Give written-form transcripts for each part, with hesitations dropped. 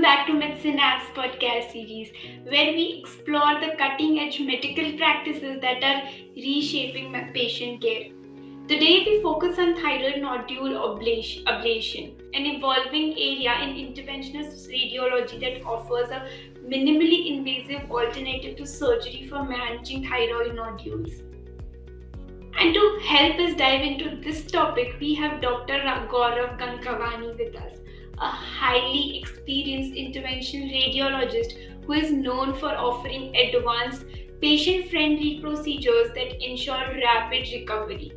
back to Medsynapse podcast series, where we explore the cutting-edge medical practices that are reshaping patient care. Today, we focus on thyroid nodule ablation, an evolving area in interventional radiology that offers a minimally invasive alternative to surgery for managing thyroid nodules. And to help us dive into this topic, we have Dr. Gaurav Gangwani with us, a highly experienced interventional radiologist who is known for offering advanced, patient-friendly procedures that ensure rapid recovery.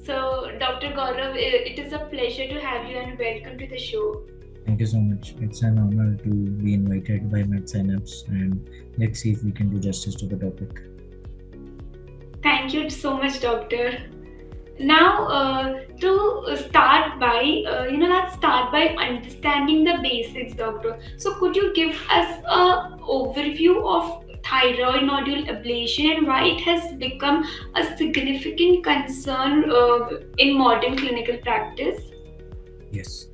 So, Dr. Gaurav, it is a pleasure to have you and welcome to the show. Thank you so much. It's an honor to be invited by Medsynapse, and let's see if we can do justice to the topic. Thank you so much, Doctor. Now, to start by, let's start by understanding the basics, Doctor. So, could you give us an overview of thyroid nodule ablation and why it has become a significant concern in modern clinical practice? Yes.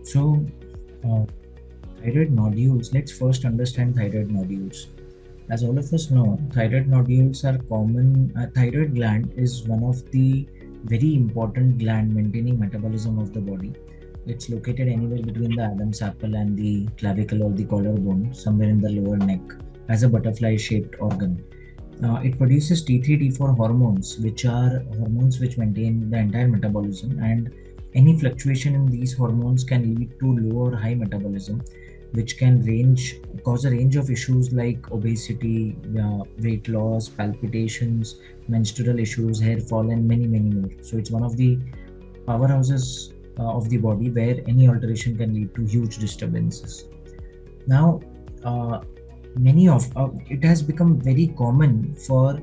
So, thyroid nodules, let's first understand thyroid nodules. As all of us know, thyroid nodules are common. Thyroid gland is one of the very important gland maintaining metabolism of the body. It's located anywhere between the Adam's apple and the clavicle or the collarbone, somewhere in the lower neck, as a butterfly-shaped organ. It produces T3, T4 hormones, which are hormones which maintain the entire metabolism, and any fluctuation in these hormones can lead to low or high metabolism, which can cause a range of issues like obesity, weight loss, palpitations, menstrual issues, hair fall, and many, many more. So it's one of the powerhouses of the body where any alteration can lead to huge disturbances. Now, it has become very common for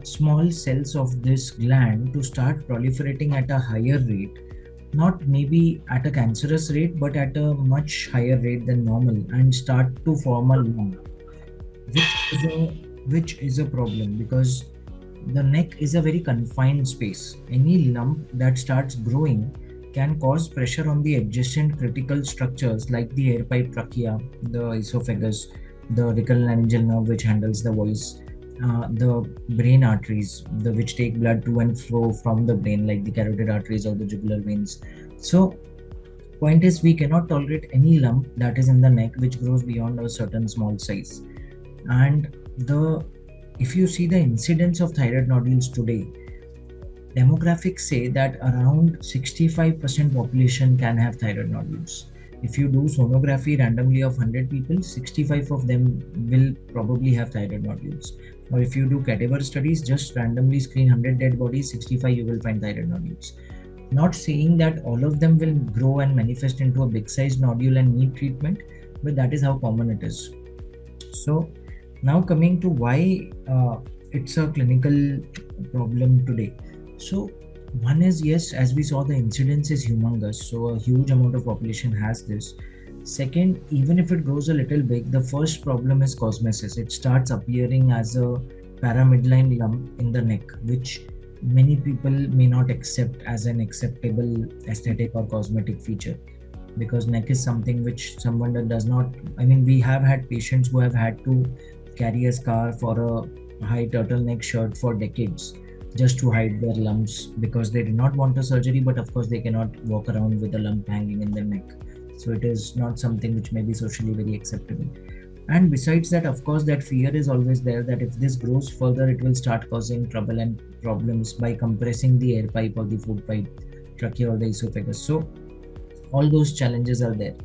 small cells of this gland to start proliferating at a higher rate, not maybe at a cancerous rate, but at a much higher rate than normal, and start to form a lump, which is a problem because the neck is a very confined space. Any lump that starts growing can cause pressure on the adjacent critical structures like the air pipe trachea, the esophagus, the radicular nerve which handles the voice, the brain arteries, which take blood to and fro from the brain, like the carotid arteries or the jugular veins. So, point is, we cannot tolerate any lump that is in the neck which grows beyond a certain small size. And if you see the incidence of thyroid nodules today, demographics say that around 65% population can have thyroid nodules. If you do sonography randomly of 100 people, 65 of them will probably have thyroid nodules. Or if you do cadaver studies, just randomly screen 100 dead bodies, 65 you will find thyroid nodules. Not saying that all of them will grow and manifest into a big sized nodule and need treatment, but that is how common it is. So now coming to why it's a clinical problem today. So one is, yes, as we saw, the incidence is humongous, so a huge amount of population has this. Second, even if it grows a little big, the first problem is cosmesis. It starts appearing as a paramidline lump in the neck, which many people may not accept as an acceptable aesthetic or cosmetic feature, because neck is something which someone that does not, we have had patients who have had to carry a scar for a high turtleneck shirt for decades just to hide their lumps because they did not want a surgery, but of course they cannot walk around with a lump hanging in their neck. So it is not something which may be socially very acceptable. And besides that, of course, that fear is always there that if this grows further, it will start causing trouble and problems by compressing the air pipe or the food pipe, trachea or the esophagus. So all those challenges are there.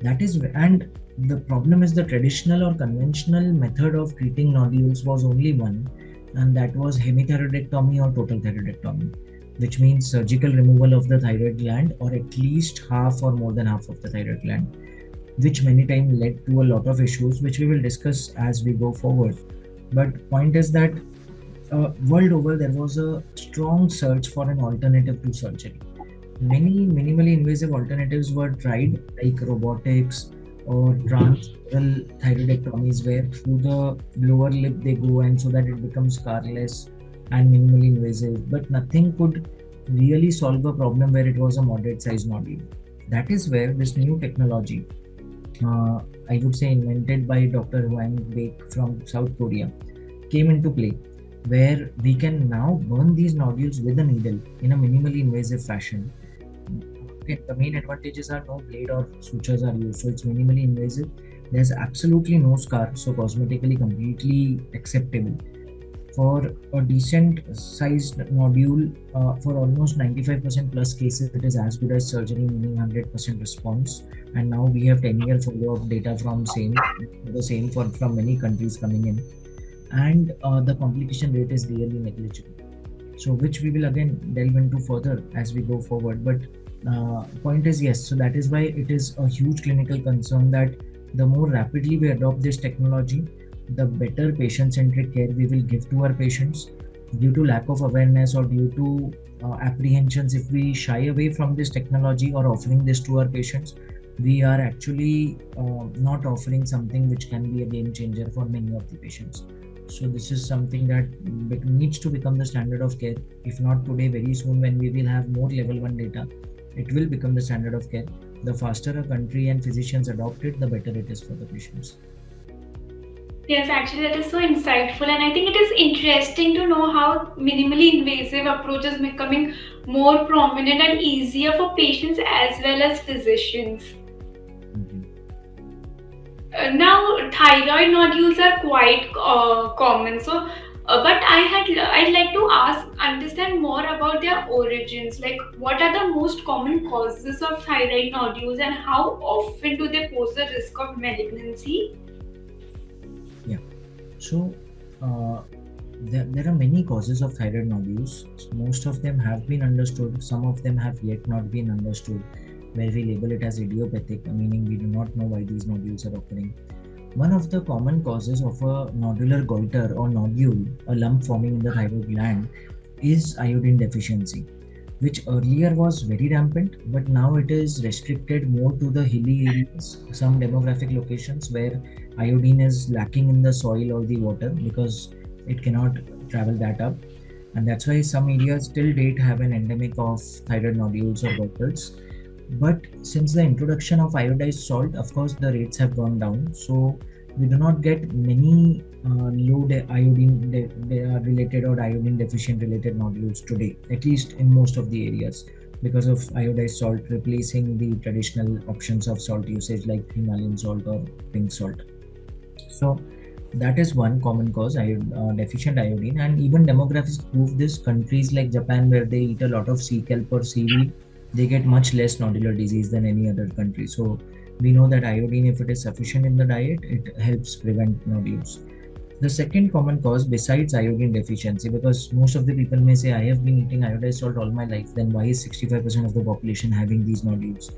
And the problem is the traditional or conventional method of treating nodules was only one, and that was hemithyroidectomy or total thyroidectomy, which means surgical removal of the thyroid gland or at least half or more than half of the thyroid gland, which many times led to a lot of issues, which we will discuss as we go forward. But point is that world over, there was a strong search for an alternative to surgery. Many minimally invasive alternatives were tried, like robotics or transmural thyroidectomies, where through the lower lip they go and so that it becomes scarless and minimally invasive, but nothing could really solve a problem where it was a moderate sized nodule. That is where this new technology I would say invented by Dr. Huang Baek from South Korea, came into play, where we can now burn these nodules with a needle in a minimally invasive fashion. Okay, the main advantages are no blade or sutures are used, so it's minimally invasive. There's absolutely no scar, so cosmetically completely acceptable. For a decent sized nodule, for almost 95% plus cases, it is as good as surgery, meaning 100% response. And now we have 10-year follow-up data from the same for from many countries coming in, and the complication rate is really negligible. So which we will again delve into further as we go forward. But point is, yes, so that is why it is a huge clinical concern that the more rapidly we adopt this technology, the better patient centric care we will give to our patients. Due to lack of awareness or due to apprehensions, if we shy away from this technology or offering this to our patients, we are actually not offering something which can be a game changer for many of the patients. So this is something that needs to become the standard of care. If not today, very soon when we will have more level 1 data, it will become the standard of care. The faster a country and physicians adopt it, the better it is for the patients. Yes, actually, that is so insightful, and I think it is interesting to know how minimally invasive approach is becoming more prominent and easier for patients as well as physicians. Mhm. Now, thyroid nodules are quite common. So, but I'd like to understand more about their origins. Like, what are the most common causes of thyroid nodules, and how often do they pose the risk of malignancy? Yeah. So there are many causes of thyroid nodules. Most of them have been understood. Some of them have yet not been understood, where we label it as idiopathic, meaning we do not know why these nodules are occurring. One of the common causes of a nodular goiter or nodule, a lump forming in the thyroid gland, is iodine deficiency, which earlier was very rampant, but now it is restricted more to the hilly areas, some demographic locations where iodine is lacking in the soil or the water because it cannot travel that up. And that's why some areas till date have an endemic of thyroid nodules or goiters. But since the introduction of iodized salt, of course, the rates have gone down. So we do not get many related or iodine deficient related nodules today, at least in most of the areas, because of iodized salt replacing the traditional options of salt usage like Himalayan salt or pink salt. So that is one common cause, deficient iodine, and even demographics prove this. Countries like Japan, where they eat a lot of sea kelp or seaweed, they get much less nodular disease than any other country. So we know that iodine, if it is sufficient in the diet, it helps prevent nodules. The second common cause besides iodine deficiency, because most of the people may say, I have been eating iodized salt all my life, then why is 65% of the population having these nodules?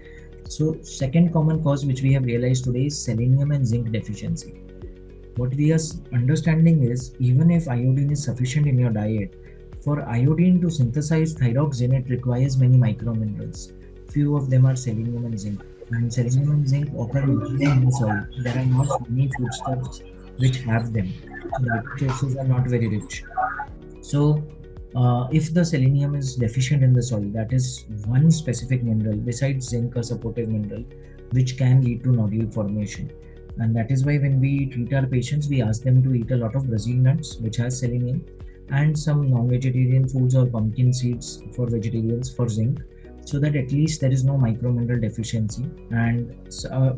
So, second common cause which we have realized today is selenium and zinc deficiency. What we are understanding is even if iodine is sufficient in your diet, for iodine to synthesize thyroxine, it requires many microminerals. Few of them are selenium and zinc. And selenium and zinc occur naturally in the soil. There are not many foodstuffs which have them. So dietary sources are not very rich. So, if the selenium is deficient in the soil, that is one specific mineral besides zinc, a supportive mineral, which can lead to nodule formation. And that is why when we treat our patients, we ask them to eat a lot of Brazil nuts, which has selenium, and some non-vegetarian foods or pumpkin seeds for vegetarians for zinc, so that at least there is no micromineral deficiency, and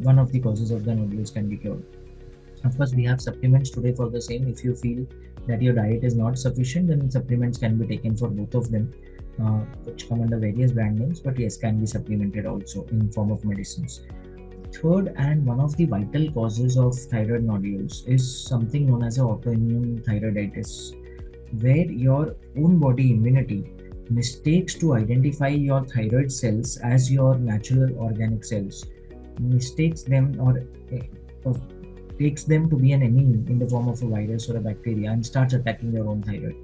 one of the causes of the nodules can be cured. Of course, we have supplements today for the same. If you feel that your diet is not sufficient, then supplements can be taken for both of them, which come under various brand names, but yes, can be supplemented also in form of medicines. Third, and one of the vital causes of thyroid nodules is something known as autoimmune thyroiditis, where your own body immunity mistakes to identify your thyroid cells as your natural organic cells, mistakes them or takes them to be an enemy in the form of a virus or a bacteria and starts attacking your own thyroid.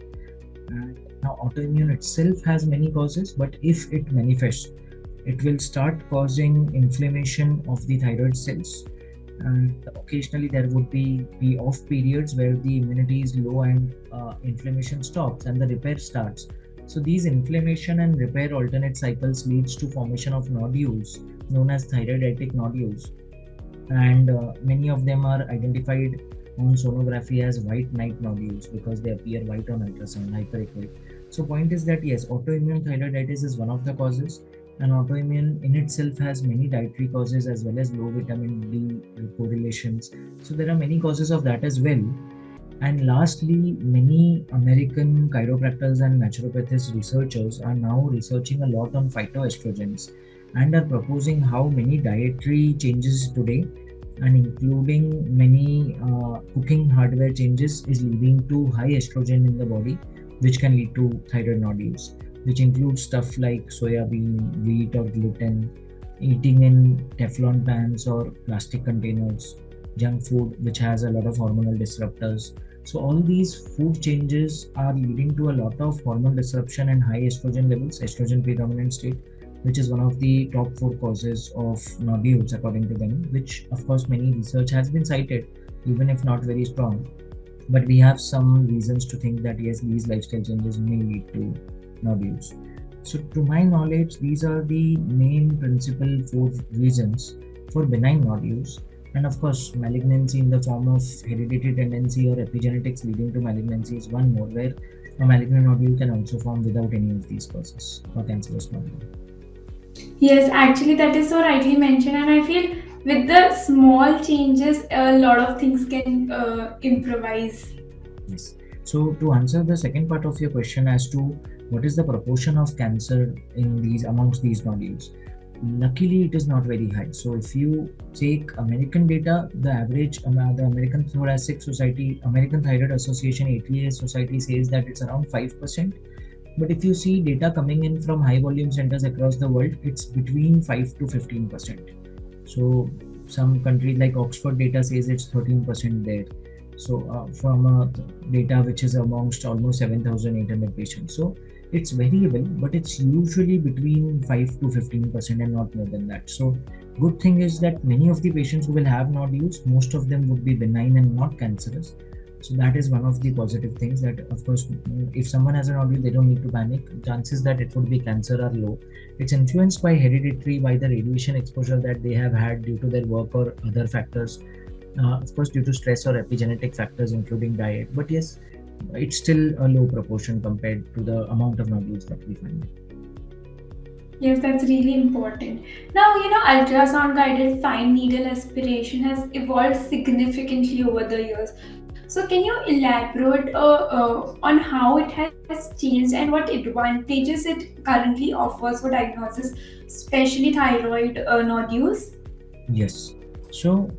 And now, autoimmune itself has many causes, but if it manifests, it will start causing inflammation of the thyroid cells. And occasionally, there would be off periods where the immunity is low and inflammation stops and the repair starts. So these inflammation and repair alternate cycles leads to formation of nodules known as thyroiditic nodules, and many of them are identified on sonography as white knight nodules because they appear white on ultrasound, hyperechoic. So point is that yes, autoimmune thyroiditis is one of the causes, and autoimmune in itself has many dietary causes as well as low vitamin D correlations. So there are many causes of that as well. And lastly, many American chiropractors and naturopathist researchers are now researching a lot on phytoestrogens and are proposing how many dietary changes today and including many cooking hardware changes is leading to high estrogen in the body, which can lead to thyroid nodules, which includes stuff like soya bean, wheat or gluten, eating in Teflon pans or plastic containers, junk food which has a lot of hormonal disruptors. So all these food changes are leading to a lot of hormone disruption and high estrogen levels, estrogen predominant state, which is one of the top four causes of nodules according to them, which of course many research has been cited, even if not very strong. But we have some reasons to think that yes, these lifestyle changes may lead to nodules. So, to my knowledge, these are the main principal four reasons for benign nodules. And of course, malignancy in the form of hereditary tendency or epigenetics leading to malignancy is one more, where a malignant nodule can also form without any of these causes or cancerous nodule. Yes, actually, that is so rightly mentioned, and I feel with the small changes, a lot of things can improvise. Yes. So to answer the second part of your question as to what is the proportion of cancer in these amongst these nodules, luckily it is not very high. So if you take American data, the average the American Thoracic Society, American Thyroid Association (ATA) Society says that it's around 5%. But if you see data coming in from high volume centers across the world, it's between 5 to 15%. So some countries like Oxford data says it's 13% there. So from data which is amongst almost 7,800 patients. So it's variable, but it's usually between 5 to 15% and not more than that. So good thing is that many of the patients who will have nodules, most of them would be benign and not cancerous. So that is one of the positive things, that of course if someone has a nodule, they don't need to panic. Chances that it would be cancer are low. It's influenced by hereditary, by the radiation exposure that they have had due to their work or other factors, of course due to stress or epigenetic factors including diet. But yes, it's still a low proportion compared to the amount of nodules that we find. Yes, that's really important. Now, ultrasound guided fine needle aspiration has evolved significantly over the years. So, can you elaborate on how it has changed and what advantages it currently offers for diagnosis, especially thyroid nodules? Yes. So,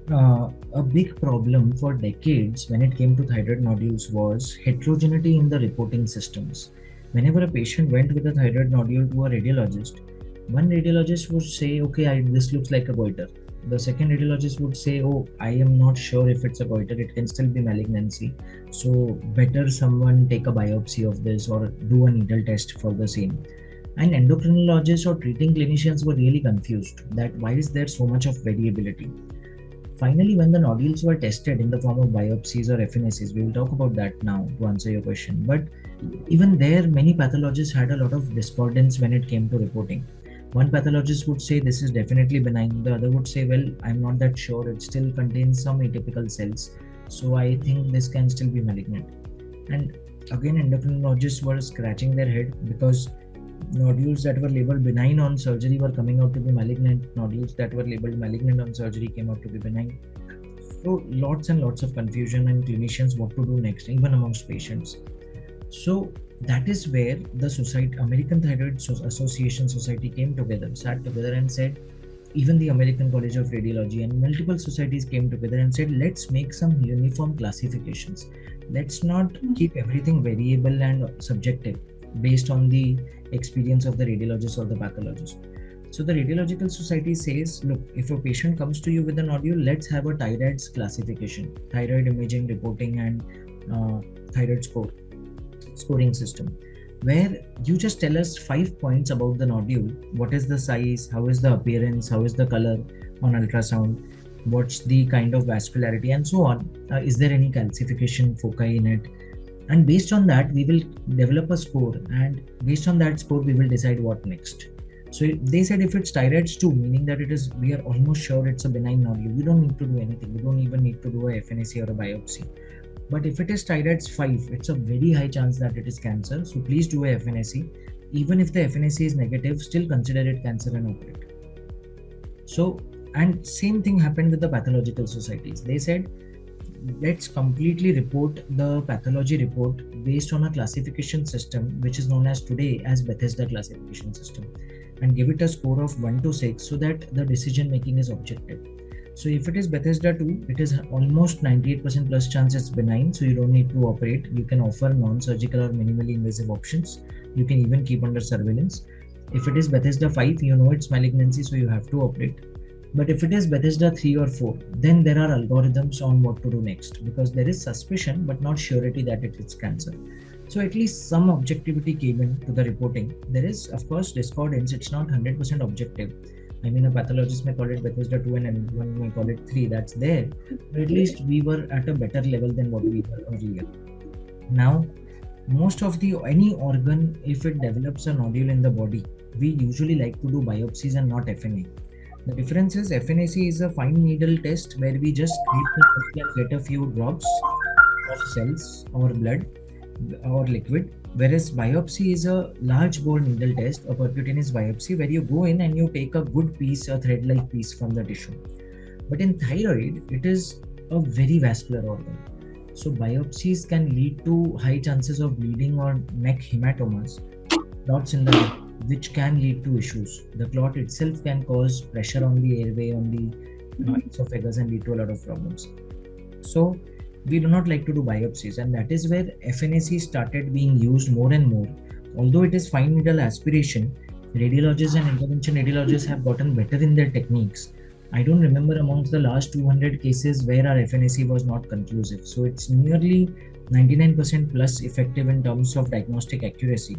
a big problem for decades when it came to thyroid nodules was heterogeneity in the reporting systems. Whenever a patient went with a thyroid nodule to a radiologist, one radiologist would say, okay, this looks like a goiter. The second radiologist would say, oh, I am not sure if it's a goiter, it can still be malignancy. So, better someone take a biopsy of this or do a needle test for the same. And endocrinologists or treating clinicians were really confused that why is there so much of variability. Finally, when the nodules were tested in the form of biopsies or FNACs, we will talk about that now to answer your question. But even there, many pathologists had a lot of discordance when it came to reporting. One pathologist would say this is definitely benign, the other would say, well, I'm not that sure, it still contains some atypical cells, so I think this can still be malignant. And again, endocrinologists were scratching their head because nodules that were labeled benign on surgery were coming out to be malignant. Nodules that were labeled malignant on surgery came out to be benign. So lots and lots of confusion, and clinicians what to do next, even amongst patients. So that is where the society, American Thyroid Association Society came together, sat together and said, even the American College of Radiology and multiple societies came together and said, let's make some uniform classifications. Let's not keep everything variable and subjective based on the experience of the radiologist or the pathologist. So the Radiological Society says, look, if a patient comes to you with a nodule, let's have a thyroid's classification, thyroid imaging, reporting, and thyroid scoring system, where you just tell us 5 points about the nodule. What is the size? How is the appearance? How is the color on ultrasound? What's the kind of vascularity and so on? Is there any calcification foci in it? And based on that, we will develop a score, and based on that score, we will decide what next. So they said if it's thyroids 2, meaning that it is, we are almost sure it's a benign nodule. We don't need to do anything. We don't even need to do a FNAC or a biopsy. But if it is thyroids 5, it's a very high chance that it is cancer. So please do a FNAC. Even if the FNAC is negative, still consider it cancer and operate. So, and same thing happened with the pathological societies. They said, let's completely report the pathology report based on a classification system, which is known as today as Bethesda classification system, and give it a score of 1 to 6 so that the decision making is objective. So if it is Bethesda 2, it is almost 98% plus chance it's benign, so you don't need to operate. You can offer non-surgical or minimally invasive options. You can even keep under surveillance. If it is Bethesda 5, you know it's malignancy, so you have to operate. But if it is Bethesda 3 or 4, then there are algorithms on what to do next, because there is suspicion but not surety that it is cancer. So at least some objectivity came into the reporting. There is, of course, discordance. It's not 100% objective. I mean, a pathologist may call it Bethesda 2 and one may call it 3. That's there. But at least we were at a better level than what we were earlier. Now, most of any organ, if it develops a nodule in the body, we usually like to do biopsies and not FNA. The difference is FNAC is a fine needle test where we just treat the test and get a few drops of cells or blood or liquid, whereas biopsy is a large bore needle test, a percutaneous biopsy, where you go in and you take a good piece, a thread-like piece from the tissue. But in thyroid, it is a very vascular organ. So biopsies can lead to high chances of bleeding or neck hematomas, clots in the neck, which can lead to issues. The clot itself can cause pressure on the airway, on the esophagus, and lead to a lot of problems. So we do not like to do biopsies, and that is where FNAC started being used more and more. Although it is fine needle aspiration, radiologists and intervention radiologists have gotten better in their techniques. I don't remember amongst the last 200 cases where our FNAC was not conclusive. So it's nearly 99% plus effective in terms of diagnostic accuracy.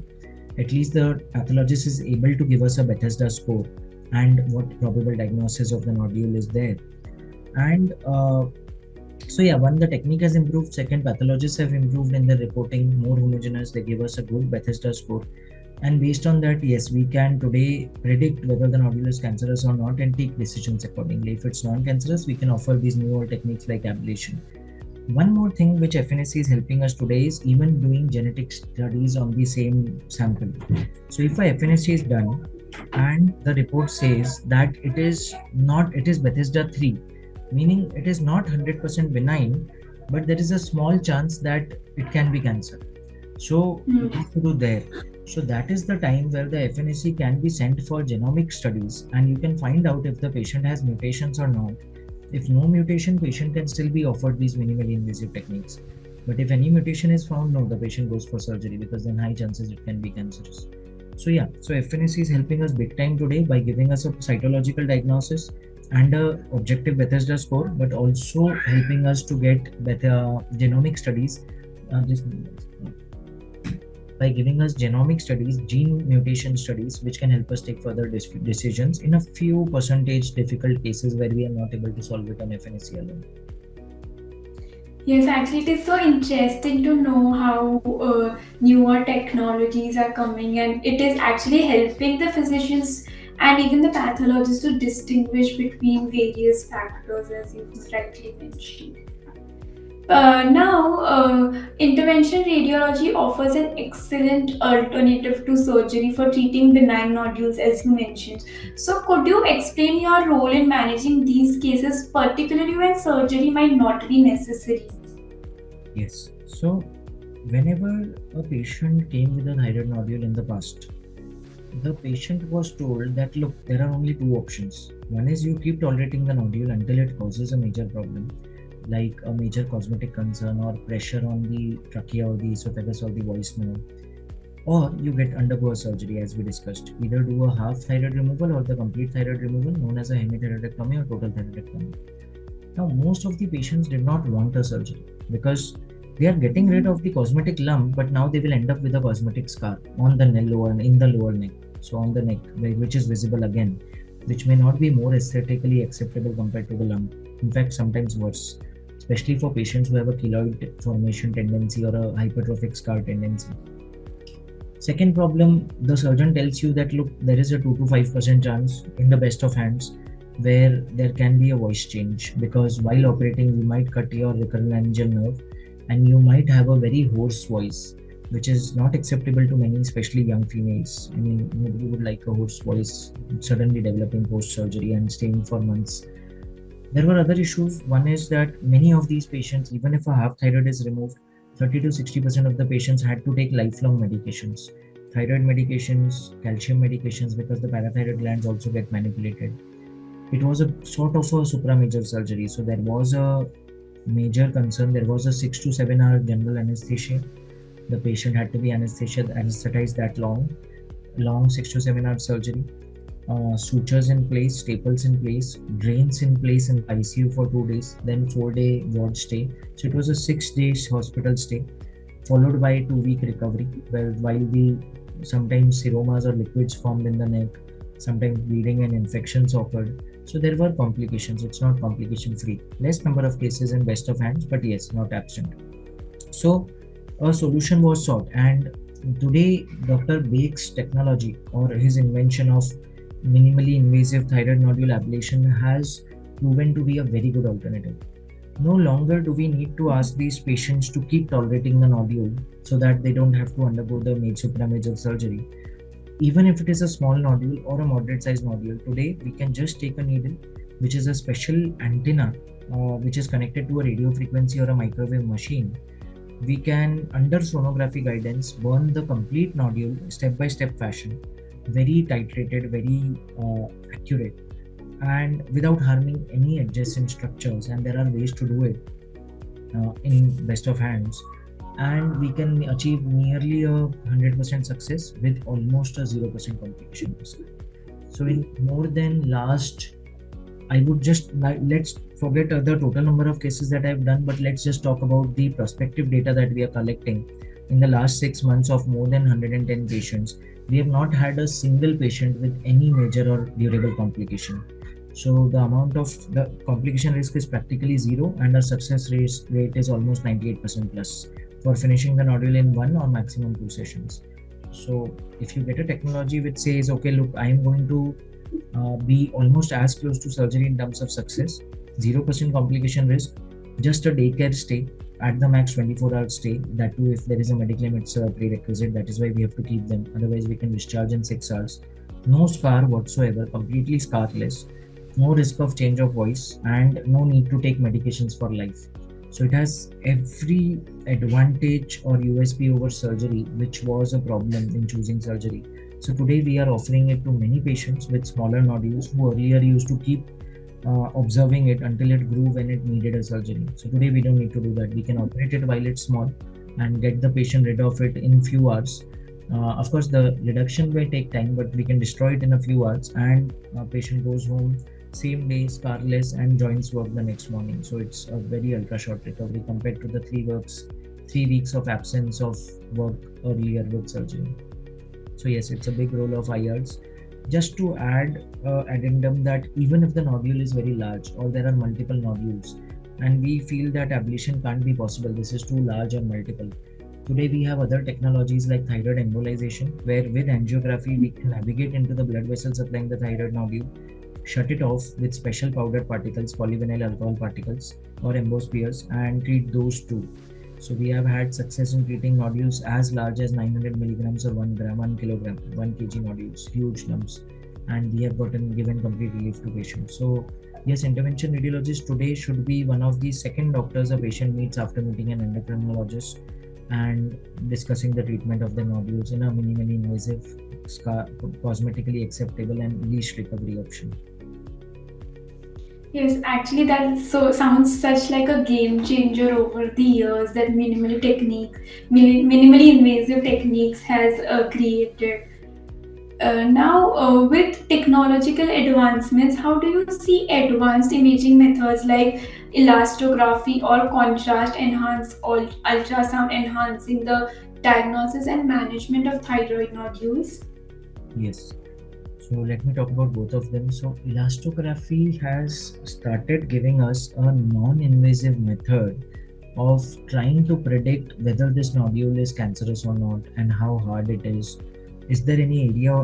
At least the pathologist is able to give us a Bethesda score and what probable diagnosis of the nodule is there. And so yeah, one, the technique has improved. Second, pathologists have improved in their reporting, more homogeneous. They give us a good Bethesda score. And based on that, yes, we can today predict whether the nodule is cancerous or not and take decisions accordingly. If it's non-cancerous, we can offer these newer techniques like ablation. One more thing which FNAC is helping us today is even doing genetic studies on the same sample. So if a FNAC is done and the report says that it is Bethesda 3, meaning it is not 100% benign, but there is a small chance that it can be cancer. So what to do there? So that is the time where the FNAC can be sent for genomic studies, and you can find out if the patient has mutations or not. If no mutation, patient can still be offered these minimally invasive techniques. But if any mutation is found, no, the patient goes for surgery, because then high chances it can be cancerous. So yeah, so FNAC is helping us big time today by giving us a cytological diagnosis and a objective Bethesda score, but also helping us to get better genomic studies. By giving us genomic studies, gene mutation studies, which can help us take further decisions in a few percentage difficult cases where we are not able to solve it on FNAC alone. Yes, actually, it is so interesting to know how newer technologies are coming, and it is actually helping the physicians and even the pathologists to distinguish between various factors, as you rightly mentioned. Now, interventional radiology offers an excellent alternative to surgery for treating benign nodules, as you mentioned. So, could you explain your role in managing these cases, particularly when surgery might not be necessary? Yes. So, whenever a patient came with a thyroid nodule in the past, the patient was told that, look, there are only two options. One is you keep tolerating the nodule until it causes a major problem, like a major cosmetic concern or pressure on the trachea or the esophagus or the voice nerve, or you undergo a surgery, as we discussed. Either do a half thyroid removal or the complete thyroid removal, known as a hemithyroidectomy or total thyroidectomy. Now, most of the patients did not want a surgery because they are getting rid of the cosmetic lump, but now they will end up with a cosmetic scar on the in the lower neck, so on the neck, which is visible again, which may not be more aesthetically acceptable compared to the lump. In fact, sometimes worse, especially for patients who have a keloid formation tendency or a hypertrophic scar tendency. Second problem, the surgeon tells you that look, there is a 2 to 5% chance in the best of hands where there can be a voice change, because while operating we might cut your recurrent nerve and you might have a very hoarse voice, which is not acceptable to many, especially young females. I mean, nobody would like a hoarse voice suddenly developing post surgery and staying for months. There were other issues. One is that many of these patients, even if a half thyroid is removed, 30 to 60% of the patients had to take lifelong medications. Thyroid medications, calcium medications, because the parathyroid glands also get manipulated. It was a sort of a supramajor surgery. So there was a major concern. There was a 6 to 7 hour general anesthesia. The patient had to be anesthetized that long 6 to 7 hour surgery, sutures in place, staples in place, drains in place in ICU for 2 days, then 4 day ward stay. So it was a 6 days hospital stay, followed by 2 week recovery. Well, while the sometimes seromas or liquids formed in the neck, sometimes bleeding and infections occurred. So there were complications. It's not complication free. Less number of cases in best of hands, but yes, not absent. So a solution was sought, and today Dr. Bake's technology or his invention of minimally invasive thyroid nodule ablation has proven to be a very good alternative. No longer do we need to ask these patients to keep tolerating the nodule so that they don't have to undergo the supramajor surgery. Even if it is a small nodule or a moderate sized nodule, today we can just take a needle, which is a special antenna which is connected to a radio frequency or a microwave machine. We can, under sonography guidance, burn the complete nodule step by step fashion, very titrated, very accurate, and without harming any adjacent structures. And there are ways to do it in best of hands, and we can achieve nearly a 100% success with almost a 0% complication risk. So in more than last, I would just let's forget the total number of cases that I've done, but let's just talk about the prospective data that we are collecting. In the last 6 months of more than 110 patients, we have not had a single patient with any major or durable complication. So the amount of the complication risk is practically zero, and our success rate is almost 98% plus for finishing the nodule in 1 or maximum 2 sessions. So if you get a technology which says, okay, look, I am going to be almost as close to surgery in terms of success, 0% complication risk, just a daycare stay, at the max 24-hour stay. That too, if there is a mediclaim, it's a prerequisite. That is why we have to keep them. Otherwise, we can discharge in 6 hours. No scar whatsoever, completely scarless. No risk of change of voice, and no need to take medications for life. So it has every advantage or USP over surgery, which was a problem in choosing surgery. So today we are offering it to many patients with smaller nodules who earlier used to keep observing it until it grew when it needed a surgery. So today we don't need to do that. We can operate it while it's small and get the patient rid of it in few hours. Of course, the reduction may take time, but we can destroy it in a few hours, and patient goes home same day, scarless, and joints work the next morning. So it's a very ultra short recovery compared to the 3 weeks of absence of work earlier with surgery. So yes, it's a big role of IRs. Just to add addendum that even if the nodule is very large or there are multiple nodules and we feel that ablation can't be possible, this is too large or multiple. Today we have other technologies like thyroid embolization, where with angiography we can navigate into the blood vessel supplying the thyroid nodule, shut it off with special powdered particles, polyvinyl alcohol particles or embospheres, and treat those too. So we have had success in treating nodules as large as 900 milligrams or 1 gram, 1 kilogram, 1 kg nodules, huge lumps, and we have given complete relief to patients. So yes, intervention radiologist today should be one of the second doctors a patient meets after meeting an endocrinologist and discussing the treatment of the nodules in a minimally invasive, cosmetically acceptable, and least recovery option. Yes, actually, that so sounds such like a game changer over the years that minimally invasive techniques has created. Now, with technological advancements, how do you see advanced imaging methods like elastography or contrast enhance or ultrasound enhancing the diagnosis and management of thyroid nodules? Yes. So let me talk about both of them. So elastography has started giving us a non-invasive method of trying to predict whether this nodule is cancerous or not and how hard it is. Is there any area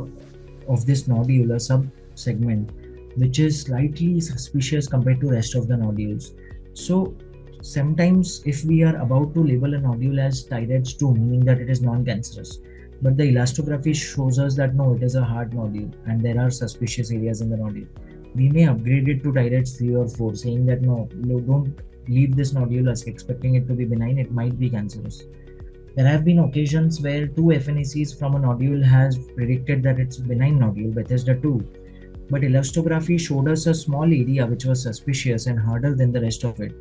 of this nodule, a sub segment, which is slightly suspicious compared to rest of the nodules? So sometimes if we are about to label a nodule as Thyroid 2, meaning that it is non-cancerous, but the elastography shows us that no, it is a hard nodule and there are suspicious areas in the nodule, we may upgrade it to Thyroid 3 or 4, saying that no, no, don't leave this nodule as expecting it to be benign, it might be cancerous. There have been occasions where two FNACs from a nodule has predicted that it's benign nodule, Bethesda 2, but elastography showed us a small area which was suspicious and harder than the rest of it.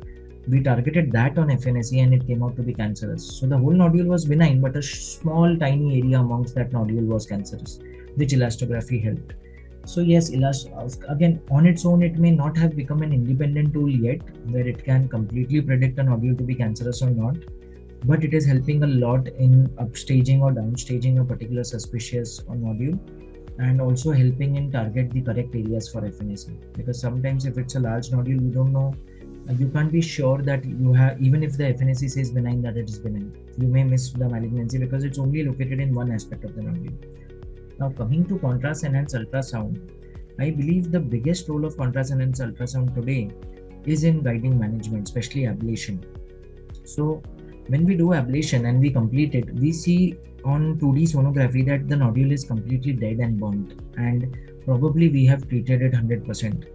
We targeted that on FNAC and it came out to be cancerous. So the whole nodule was benign, but a small tiny area amongst that nodule was cancerous, which elastography helped. So yes, again, on its own, it may not have become an independent tool yet, where it can completely predict a nodule to be cancerous or not, but it is helping a lot in upstaging or downstaging a particular suspicious nodule, and also helping in target the correct areas for FNAC. Because sometimes if it's a large nodule, you don't know, you can't be sure that you have, even if the FNAC says benign, that it is benign. You may miss the malignancy because it's only located in one aspect of the nodule. Now, coming to contrast enhanced ultrasound, I believe the biggest role of contrast enhanced ultrasound today is in guiding management, especially ablation. So, when we do ablation and we complete it, we see on 2D sonography that the nodule is completely dead and burnt, and probably we have treated it 100%.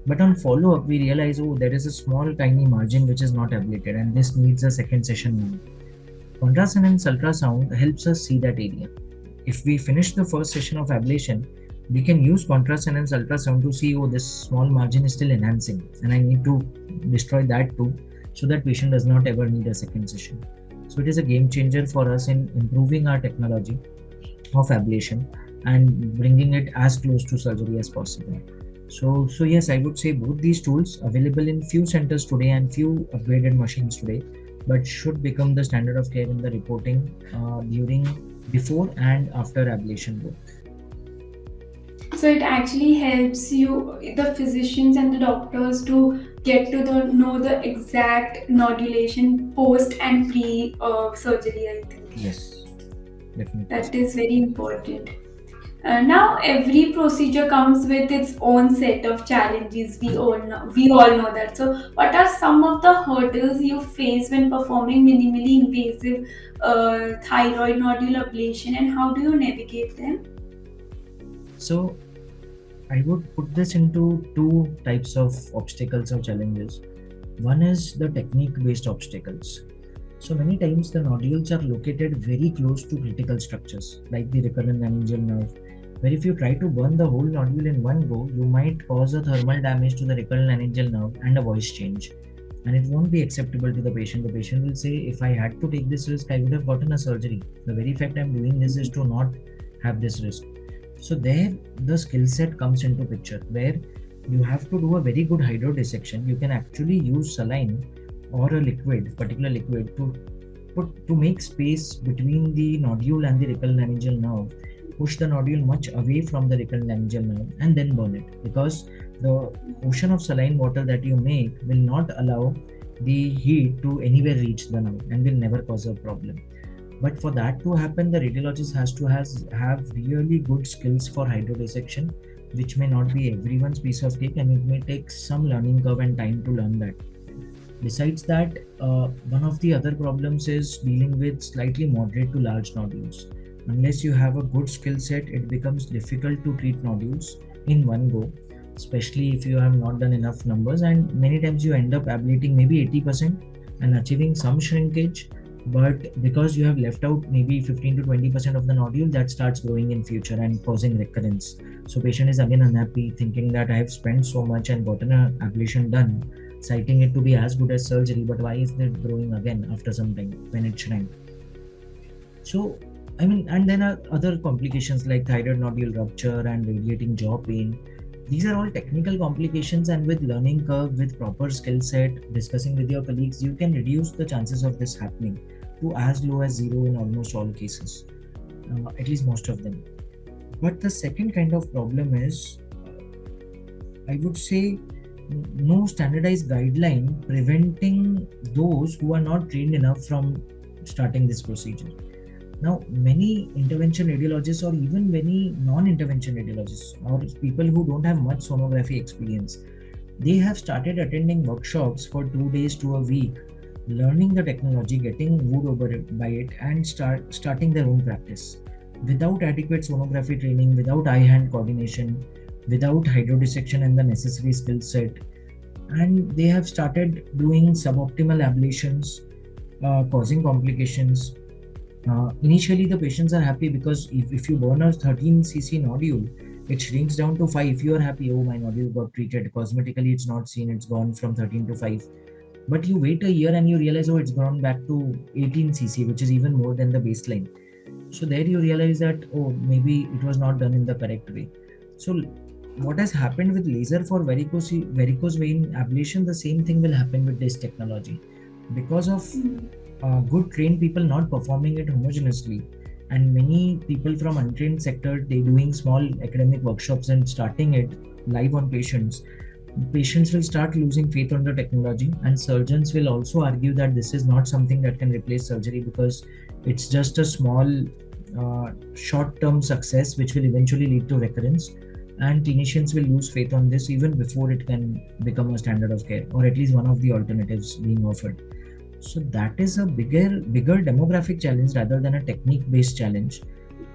But on follow up, we realize, oh, there is a small tiny margin which is not ablated, and this needs a second session now. Contrast enhanced ultrasound helps us see that area. If we finish the first session of ablation, we can use contrast enhanced ultrasound to see, oh, this small margin is still enhancing, and I need to destroy that too, so that patient does not ever need a second session. So it is a game changer for us in improving our technology of ablation and bringing it as close to surgery as possible. So yes, I would say both these tools available in few centers today and few upgraded machines today, but should become the standard of care in the reporting during, before and after ablation both. So it actually helps you, the physicians and the doctors, to get to know the exact nodulation post and pre surgery, I think. Yes, definitely. That is very important. Now every procedure comes with its own set of challenges. We all know that. So what are some of the hurdles you face when performing minimally invasive thyroid nodule ablation, and how do you navigate them? So I would put this into two types of obstacles or challenges. One is the technique based obstacles. So many times the nodules are located very close to critical structures like the recurrent laryngeal nerve, where if you try to burn the whole nodule in one go, you might cause a thermal damage to the recurrent laryngeal nerve and a voice change. And it won't be acceptable to the patient. The patient will say, if I had to take this risk, I would have gotten a surgery. The very fact I'm doing this is to not have this risk. So there the skill set comes into picture, where you have to do a very good hydrodissection. You can actually use saline or a liquid, particular liquid, to make space between the nodule and the recurrent laryngeal nerve, push the nodule much away from the recurrent laryngeal nerve, and then burn it, because the ocean of saline water that you make will not allow the heat to anywhere reach the nerve and will never cause a problem. But for that to happen, the radiologist has to have really good skills for hydrodissection, which may not be everyone's piece of cake, and it may take some learning curve and time to learn that. Besides that, one of the other problems is dealing with slightly moderate to large nodules. Unless you have a good skill set, it becomes difficult to treat nodules in one go, especially if you have not done enough numbers, and many times you end up ablating maybe 80% and achieving some shrinkage, but because you have left out maybe 15 to 20% of the nodule, that starts growing in future and causing recurrence. So patient is again unhappy, thinking that I have spent so much and gotten an ablation done, citing it to be as good as surgery, but why is it growing again after some time when it shrank? So and then other complications like thyroid nodule rupture and radiating jaw pain. These are all technical complications, and with learning curve, with proper skill set, discussing with your colleagues, you can reduce the chances of this happening to as low as zero in almost all cases, at least most of them. But the second kind of problem is, I would say, no standardized guideline preventing those who are not trained enough from starting this procedure. Now, many intervention radiologists, or even many non-intervention radiologists, or people who don't have much sonography experience, they have started attending workshops for 2 days to a week, learning the technology, getting wooed over by it, and starting their own practice without adequate sonography training, without eye-hand coordination, without hydrodissection and the necessary skill set. And they have started doing suboptimal ablations, causing complications. Initially, the patients are happy because if you burn a 13 cc nodule, it shrinks down to 5. If you are happy, oh, my nodule got treated. Cosmetically, it's not seen, it's gone from 13 to 5. But you wait a year and you realize, oh, it's gone back to 18 cc, which is even more than the baseline. So there you realize that, oh, maybe it was not done in the correct way. So what has happened with laser for varicose vein ablation, the same thing will happen with this technology. Because of good trained people not performing it homogeneously, and many people from untrained sector, they doing small academic workshops and starting it live on patients, patients will start losing faith on the technology, and surgeons will also argue that this is not something that can replace surgery because it's just a small short-term success which will eventually lead to recurrence, and clinicians will lose faith on this even before it can become a standard of care, or at least one of the alternatives being offered. So that is a bigger demographic challenge rather than a technique based challenge,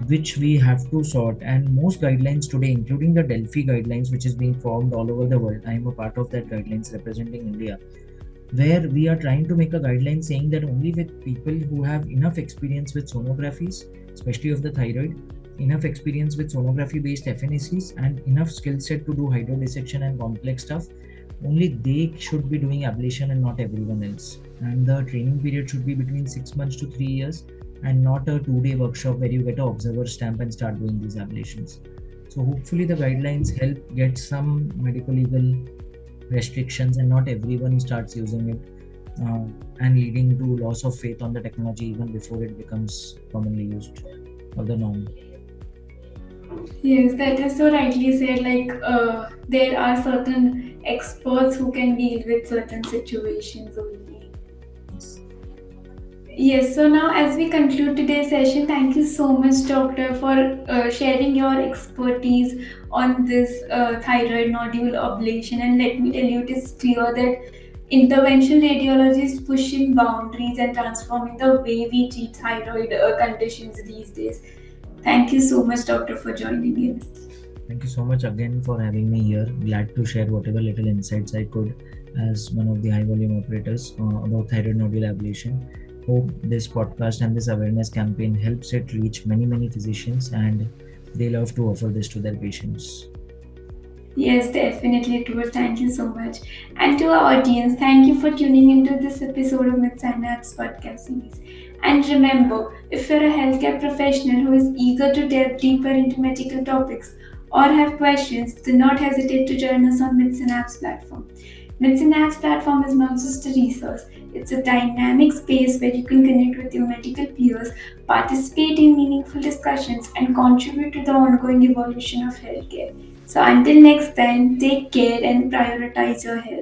which we have to sort. And most guidelines today, including the Delphi guidelines, which is being formed all over the world, I am a part of that guidelines representing India, where we are trying to make a guideline saying that only with people who have enough experience with sonographies, especially of the thyroid, enough experience with sonography based FNACs, and enough skill set to do hydrodissection and complex stuff, only they should be doing ablation and not everyone else. And the training period should be between 6 months to 3 years, and not a 2-day workshop where you get an observer stamp and start doing these ablations. So hopefully the guidelines help get some medical legal restrictions and not everyone starts using it, and leading to loss of faith on the technology even before it becomes commonly used or the norm. Yes, that is so rightly said. There are certain experts who can deal with certain situations only. Yes. Yes, so now as we conclude today's session, thank you so much, Doctor, for sharing your expertise on this thyroid nodule ablation. And let me tell you, it is clear that interventional radiology is pushing boundaries and transforming the way we treat thyroid conditions these days. Thank you so much, Doctor, for joining in. Thank you so much again for having me here. Glad to share whatever little insights I could as one of the high volume operators about thyroid nodule ablation. Hope this podcast and this awareness campaign helps it reach many physicians, and they love to offer this to their patients. Yes, definitely, Tour. Thank you so much. And to our audience, thank you for tuning into this episode of Medsynapse podcast series. And remember, if you're a healthcare professional who is eager to delve deeper into medical topics or have questions, do not hesitate to join us on Medsynapse platform. Medsynapse platform is not just a resource, it's a dynamic space where you can connect with your medical peers, participate in meaningful discussions, and contribute to the ongoing evolution of healthcare. So until next time, take care and prioritize your health.